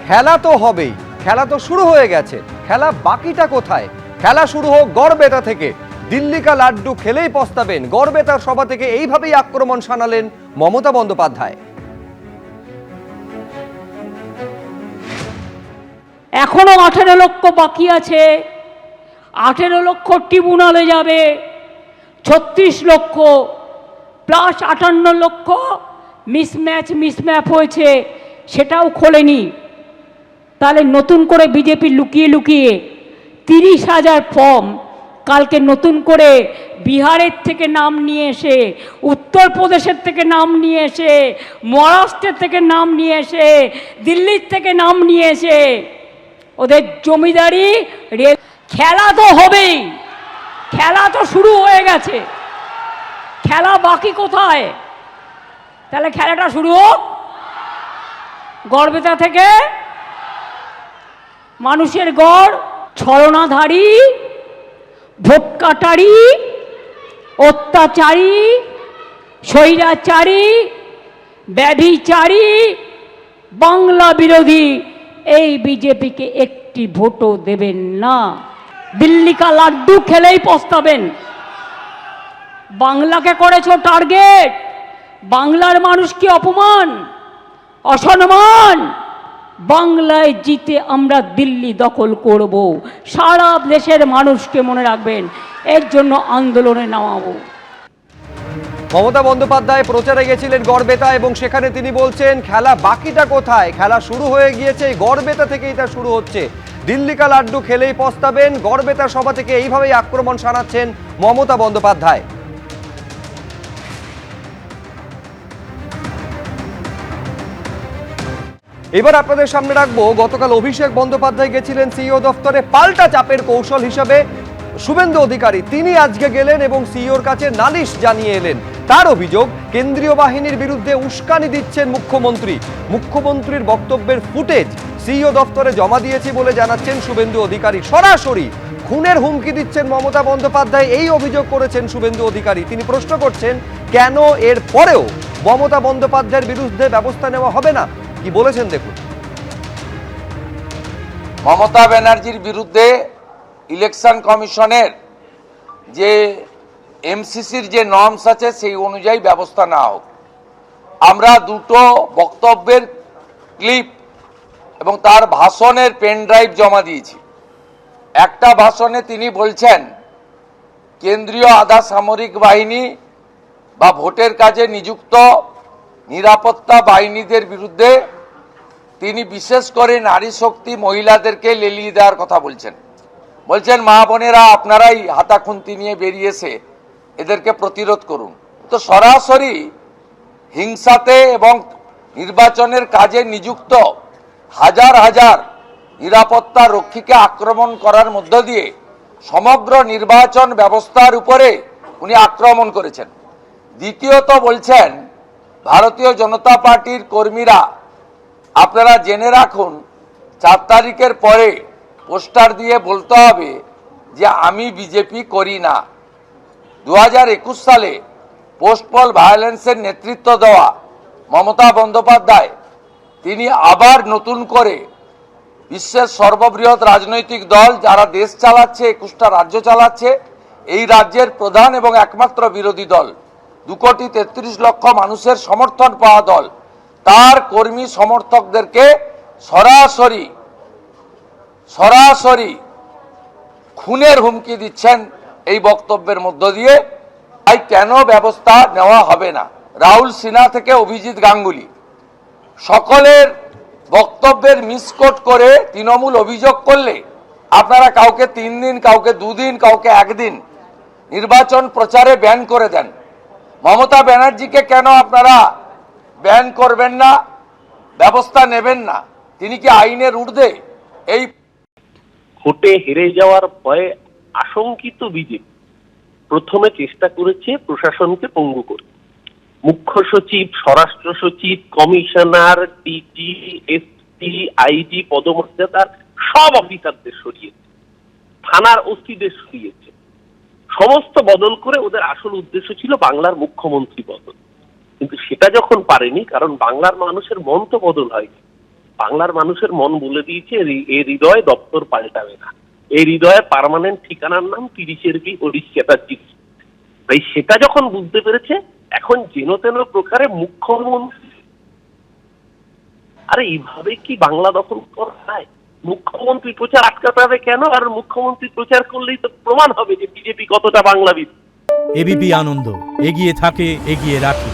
খেলা তো হবেই, খেলা তো শুরু হয়ে গেছে, খেলা বাকিটা কোথায়? খেলা শুরু হোক গড়বেতা থেকে। দিল্লি কা লাড্ডু খেলেই পস্তাবেন, গড়বেতার সভা থেকে এইভাবেই আক্রমণ শানালেন মমতা বন্দ্যোপাধ্যায়। এখনো 18 লক্ষ বাকি আছে, 18 লক্ষ ট্রিব্যুনালে যাবে, 36 লক্ষ প্লাস 58 লক্ষ মিসম্যাপ হয়েছে, সেটাও খোলেনি। তাহলে নতুন করে বিজেপি লুকিয়ে লুকিয়ে 30,000 ফর্ম কালকে নতুন করে বিহারের থেকে নাম নিয়ে এসে, উত্তরপ্রদেশের থেকে নাম নিয়ে এসে, মহারাষ্ট্রের থেকে নাম নিয়ে এসে, দিল্লির থেকে নাম নিয়ে এসে ওদের জমিদারি খেলা তো হবেই, খেলা তো শুরু হয়ে গেছে, খেলা বাকি কোথায়? তাহলে খেলাটা শুরু হোক গড়বেতা থেকে। মানুষের গড় ছলনাধারী, ভোটকাটারি, অত্যাচারী, স্বৈরাচারী, ব্যভিচারী, বাংলা বিরোধী এই বিজেপিকে একটি ভোটও দেবেন না। দিল্লি কা লাড্ডু খেলেই পস্তাবেন। বাংলাকে করেছো টার্গেট, বাংলার মানুষকে অপমান, অসম্মান। বাংলায় জিতে আমরা দিল্লি দখল করব, সারা দেশের মানুষকে মনে রাখবেন, এর জন্য আন্দোলনে নামাবো। মমতা বন্দ্যোপাধ্যায় প্রচারে গেছিলেন গড়বেতা এবং সেখানে তিনি বলছেন খেলা বাকিটা কোথায়? খেলা শুরু হয়ে গিয়েছে, গড়বেতা থেকেই তা শুরু হচ্ছে। দিল্লি কা লাড্ডু খেলেই পস্তাবেন, গড়বেতা সভা থেকে এইভাবেই আক্রমণ শানাচ্ছেন মমতা বন্দ্যোপাধ্যায়। এবার আপনাদের সামনে রাখবো, গতকাল অভিষেক বন্দ্যোপাধ্যায় গেছিলেন সিইও দফতরে পাল্টা চাপের কৌশল হিসেবে শুভেন্দু অধিকারী তিনি আজকে গেলেন এবং সিইওর কাছে নালিশ জানিয়ে এলেন। তার অভিযোগ কেন্দ্রীয় বাহিনীর বিরুদ্ধে উস্কানি দিচ্ছেন মুখ্যমন্ত্রী। মুখ্যমন্ত্রীর বক্তব্যের ফুটেজ সিইও দফতরে জমা দিয়েছি বলে জানাচ্ছেন শুভেন্দু অধিকারী। সরাসরি খুনের হুমকি দিচ্ছেন মমতা বন্দ্যোপাধ্যায়, এই অভিযোগ করেছেন শুভেন্দু অধিকারী। তিনি প্রশ্ন করছেন কেন এর পরেও মমতা বন্দ্যোপাধ্যায়ের বিরুদ্ধে ব্যবস্থা নেওয়া হবে না। কি বলেছেন দেখুন। মমতা ব্যানার্জির বিরুদ্ধে ইলেকশন কমিশনের যে এমসিসির যে নর্মস আছে সেই অনুযায়ী ব্যবস্থা নেওয়া হোক। আমরা দুটো বক্তব্যের ক্লিপ এবং তার ভাষণের পেন ড্রাইভ জমা দিয়েছি। একটা ভাষণে তিনি বলছেন কেন্দ্রীয় আধা সামরিক বাহিনী বা ভোটের কাজে নিযুক্ত নিরাপত্তা বাহিনীদের বিরুদ্ধে তিনি বিশেষ করে নারী শক্তি মহিলাদেরকে লেলিয়ে দেওয়ার কথা বলছেন। বলছেন মা বোনেরা আপনারাই হাতাখুন্তি নিয়ে বেরিয়েছে, এদেরকে প্রতিরোধ করুন। তো সরাসরি হিংসাতে এবং নির্বাচনের কাজে নিযুক্ত হাজার হাজার নিরাপত্তা রক্ষীকে আক্রমণ করার মধ্য দিয়ে সমগ্র নির্বাচন ব্যবস্থার উপরে উনি আক্রমণ করেছেন। দ্বিতীয়ত বলছেন ভারতীয় জনতা পার্টির কর্মীরা আপনারা জেনে রাখুন 4 তারিখের পরে পোস্টার দিয়ে বলতে হবে যে আমি বিজেপি করি না। 2021 সালে পোস্ট পোল ভায়োলেন্সের নেতৃত্ব দেওয়া মমতা বন্দ্যোপাধ্যায় তিনি আবার নতুন করে বিশ্বের সর্ববৃহৎ রাজনৈতিক দল যারা দেশ চালাচ্ছে, 21টা রাজ্য চালাচ্ছে, এই রাজ্যের প্রধান এবং একমাত্র বিরোধী দল, 2,33,00,000 মানুষের সমর্থন পাওয়া দল, তার কর্মী সমর্থকদেরকে সরাসরি খুনের হুমকি দিচ্ছেন এই বক্তব্যের মধ্য দিয়ে। তাই কেন ব্যবস্থা নেওয়া হবে না? রাহুল সিনহা থেকে অভিজিৎ গাঙ্গুলি সকলের বক্তব্যের মিসকোট করে তৃণমূল অভিযোগ করলে আপনারা কাউকে 3 দিন, কাউকে 2 দিন, কাউকে 1 দিন নির্বাচন প্রচারে ব্যান করে দেন। মমতা ব্যানার্জিকে কেন আপনারা ব্যান করবেন না, ব্যবস্থা নেবেন না? তিনি কি আইনের ঊর্ধ্বে? এই ভোটে হেরে যাওয়ার ভয়ে আশঙ্কিত বিজেপি প্রথমে চেষ্টা করেছে প্রশাসনকে পঙ্গু করতে। মুখ্য সচিব, স্বরাষ্ট্র সচিব, কমিশনার, ডিজি, এসপি, আইজি পদমর্যাদার সব অফিসারদের সরিয়েছে, থানার ওসিদের সরিয়েছে, সমস্ত বদল করে ওদের আসল উদ্দেশ্য ছিল বাংলার মুখ্যমন্ত্রী বদল। কিন্তু সেটা যখন পারেনি, কারণ বাংলার মানুষের মন তো বদল হয়নি, বাংলার মানুষের মন বলে দিয়েছে এই হৃদয় দপ্তর পাল্টাবে না। এই হৃদয়ে পার্মানেন্ট ঠিকানার নাম 30-এর বি হরিশ চ্যাটার্জি। তাই সেটা যখন বুঝতে পেরেছে, এখন যেন তেন প্রকারে মুখ্যমন্ত্রী, আরে এইভাবে কি বাংলা দখল করা যায়? মুখ্যমন্ত্রী প্রচার আটকাতে হবে কেন? আর মুখ্যমন্ত্রী প্রচার করলেই তো প্রমাণ হবে যে বিজেপি কতটা বাংলাবিদ। এবিপি আনন্দ, এগিয়ে থাকে, এগিয়ে রাখে।